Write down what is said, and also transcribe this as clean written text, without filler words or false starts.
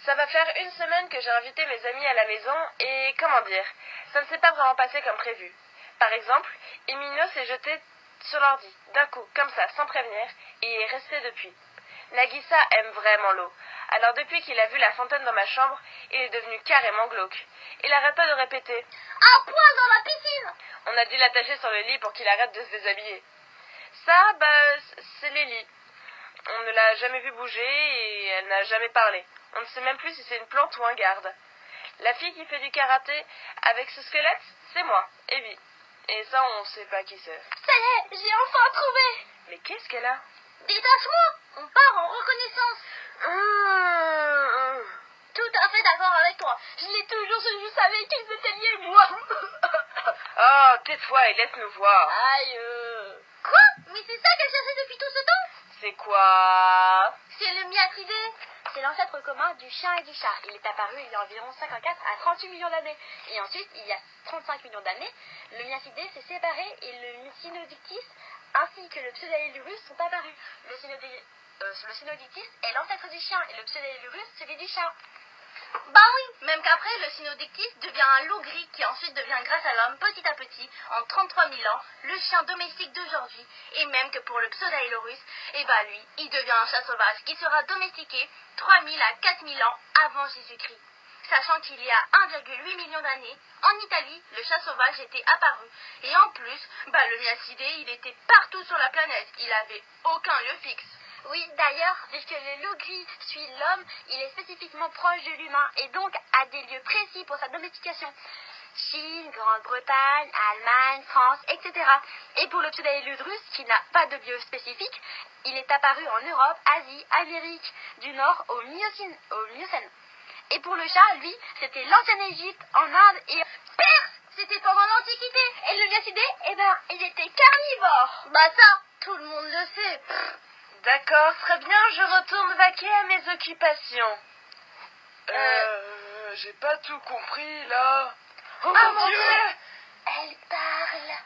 Ça va faire une semaine que j'ai invité mes amis à la maison et comment dire, ça ne s'est pas vraiment passé comme prévu. Par exemple, Emilio s'est jeté sur l'ordi, d'un coup, comme ça, sans prévenir, et est resté depuis. Nagisa aime vraiment l'eau. Alors depuis qu'il a vu la fontaine dans ma chambre, il est devenu carrément glauque. Il arrête pas de répéter « Un poil dans la piscine !» On a dû l'attacher sur le lit pour qu'il arrête de se déshabiller. Ça, c'est Lélie. On ne l'a jamais vue bouger et elle n'a jamais parlé. On ne sait même plus si c'est une plante ou un garde. La fille qui fait du karaté avec ce squelette, c'est moi, Evie. Et ça, on ne sait pas qui c'est. Ça y est, j'ai enfin trouvé. Mais qu'est-ce qu'elle a? Détache-moi, on part en reconnaissance. Tout à fait d'accord avec toi. Je l'ai toujours su, je savais qu'ils étaient liés, moi. Oh, tais-toi et laisse-nous voir. Aïe. Quoi? Mais c'est ça qu'elle cherchait depuis tout ce temps? C'est quoi? C'est le myatridé. C'est l'ancêtre commun du chien et du chat. Il est apparu il y a environ 54 à 38 millions d'années. Et ensuite, il y a 35 millions d'années, le myatridé s'est séparé et le Cynodictis ainsi que le Pseudaiurus sont apparus. Le Cynodictis est l'ancêtre du chien et le Pseudaiurus celui du chat. Bah oui, même qu'après, le Cynodictis devient un loup gris qui ensuite devient grâce à l'homme petit à petit, en 33 000 ans, le chien domestique d'aujourd'hui. Et même que pour le Pseudaiurus, lui, il devient un chat sauvage qui sera domestiqué 3 000 à 4 000 ans avant Jésus-Christ. Sachant qu'il y a 1,8 million d'années, en Italie, le chat sauvage était apparu. Et en plus, le myatridé, il était partout sur la planète. Il avait aucun lieu fixe. Oui, d'ailleurs, puisque le loup gris suit l'homme, il est spécifiquement proche de l'humain et donc a des lieux précis pour sa domestication. Chine, Grande-Bretagne, Allemagne, France, etc. Et pour le Pseudaiurus, qui n'a pas de lieu spécifique, il est apparu en Europe, Asie, Amérique du Nord au Miocène. Et pour le chat, lui, c'était l'ancienne Égypte, en Inde et Perse. C'était pendant l'Antiquité. Et le myatridé, il était carnivore. Ça, tout le monde le sait. D'accord, très bien, je retourne vaquer à mes occupations. J'ai pas tout compris, là. Oh mon Dieu! Elle parle.